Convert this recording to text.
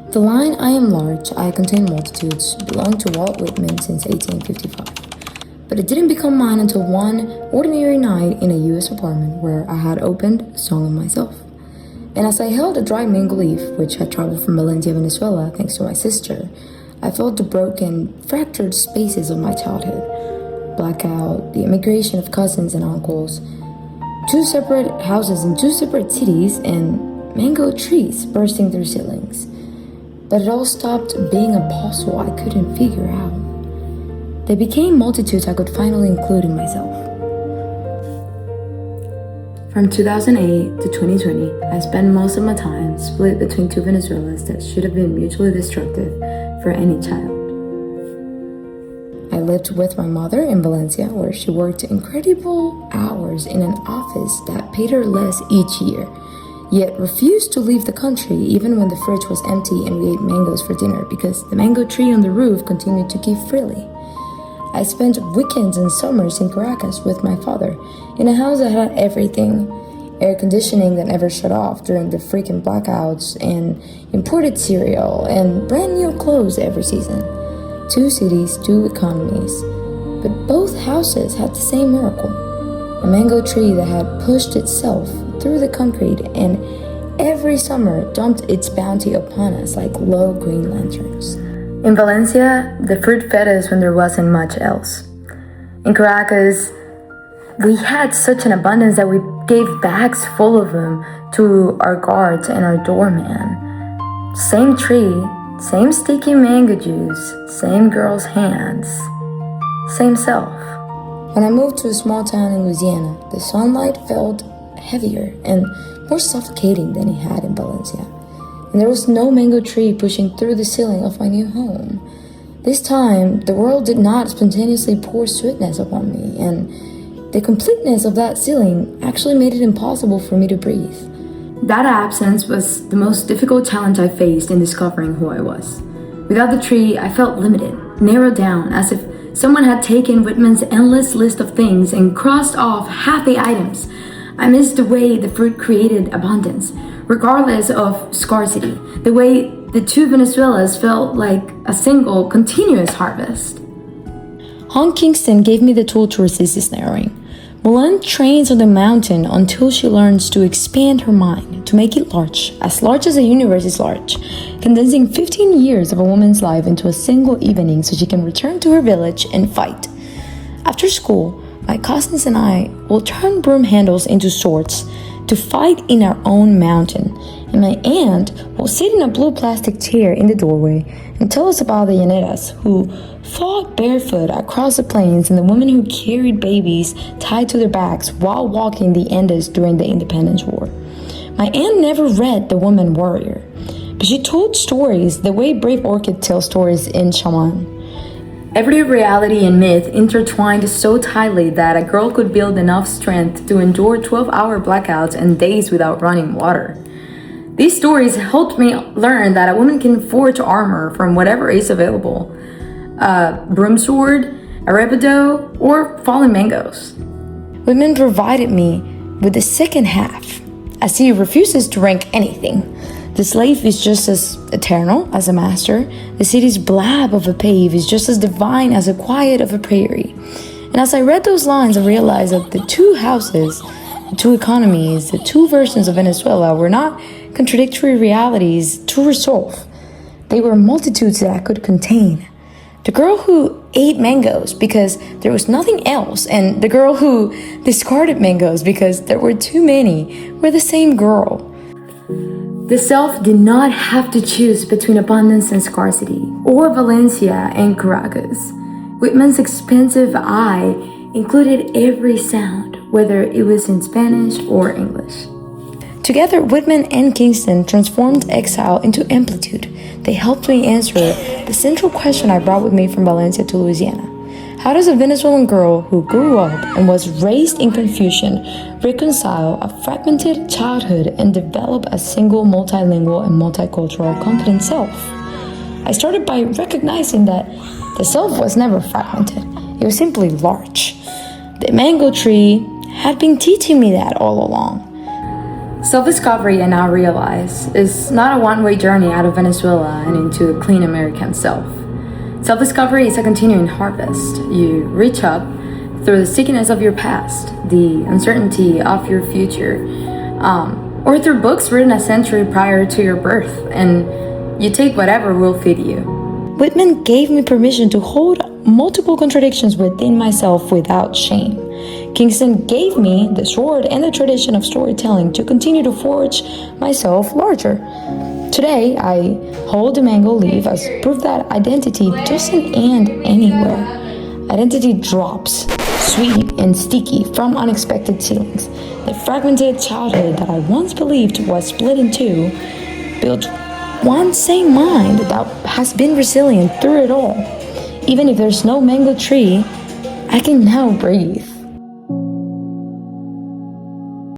The line "I am large, I contain multitudes" belonged to Walt Whitman since 1855. But it didn't become mine until one ordinary night in a U.S. apartment where I had opened a song of myself. And as I held a dry mango leaf, which had traveled from Valencia, Venezuela, thanks to my sister, I felt the broken, fractured spaces of my childhood. Blackout, the immigration of cousins and uncles, 2 separate houses in 2 separate cities, and mango trees bursting through ceilings. But it all stopped being a puzzle I couldn't figure out. They became multitudes I could finally include in myself. From 2008 to 2020, I spent most of my time split between 2 Venezuelas that should have been mutually destructive for any child. I lived with my mother in Valencia, where she worked incredible hours in an office that paid her less each year, yet refused to leave the country even when the fridge was empty and we ate mangoes for dinner because the mango tree on the roof continued to give freely. I spent weekends and summers in Caracas with my father, in a house that had everything: air conditioning that never shut off during the freaking blackouts, and imported cereal, and brand new clothes every season. 2 cities, 2 economies. But both houses had the same miracle: a mango tree that had pushed itself through the concrete and every summer dumped its bounty upon us like low green lanterns. In Valencia, the fruit fed us when there wasn't much else. In Caracas, we had such an abundance that we gave bags full of them to our guards and our doorman. Same tree, same sticky mango juice, same girl's hands, same self. When I moved to a small town in Louisiana, the sunlight felt heavier and more suffocating than it had in Valencia. And there was no mango tree pushing through the ceiling of my new home. This time, the world did not spontaneously pour sweetness upon me, and the completeness of that ceiling actually made it impossible for me to breathe. That absence was the most difficult challenge I faced in discovering who I was. Without the tree, I felt limited, narrowed down, as if someone had taken Whitman's endless list of things and crossed off half the items. I missed the way the fruit created abundance, regardless of scarcity, the way the 2 Venezuelas felt like a single, continuous harvest. Han Kingston gave me the tool to resist this narrowing. Mulan trains on the mountain until she learns to expand her mind, to make it large as the universe is large, condensing 15 years of a woman's life into a single evening so she can return to her village and fight. After school, my cousins and I will turn broom handles into swords to fight in our own mountain, and my aunt will sit in a blue plastic chair in the doorway and tell us about the llaneras who fought barefoot across the plains and the women who carried babies tied to their backs while walking the Andes during the Independence War. My aunt never read The Woman Warrior, but she told stories the way Brave Orchid tells stories in Shaman. Every reality and myth intertwined so tightly that a girl could build enough strength to endure 12-hour blackouts and days without running water. These stories helped me learn that a woman can forge armor from whatever is available: a broom sword, a rapido, or fallen mangoes. Women provided me with the second half, as he refuses to rank anything. The slave is just as eternal as a master. The city's blab of a pave is just as divine as the quiet of a prairie. And as I read those lines, I realized that the 2 houses, the 2 economies, the 2 versions of Venezuela were not contradictory realities to resolve. They were multitudes that I could contain. The girl who ate mangoes because there was nothing else, and the girl who discarded mangoes because there were too many, were the same girl. The self did not have to choose between abundance and scarcity, or Valencia and Caracas. Whitman's expansive eye included every sound, whether it was in Spanish or English. Together, Whitman and Kingston transformed exile into amplitude. They helped me answer the central question I brought with me from Valencia to Louisiana. How does a Venezuelan girl who grew up and was raised in confusion reconcile a fragmented childhood and develop a single multilingual and multicultural confident self? I started by recognizing that the self was never fragmented. It was simply large. The mango tree had been teaching me that all along. Self-discovery, I now realize, is not a one-way journey out of Venezuela and into a clean American self. Self-discovery is a continuing harvest. You reach up through the stickiness of your past, the uncertainty of your future, or through books written a century prior to your birth, and you take whatever will fit you. Whitman gave me permission to hold multiple contradictions within myself without shame. Kingston gave me the sword and the tradition of storytelling to continue to forge myself larger. Today, I hold the mango leaf as proof that identity doesn't end anywhere. Identity drops, sweet and sticky, from unexpected ceilings. The fragmented childhood that I once believed was split in two built one same mind that has been resilient through it all. Even if there's no mango tree, I can now breathe.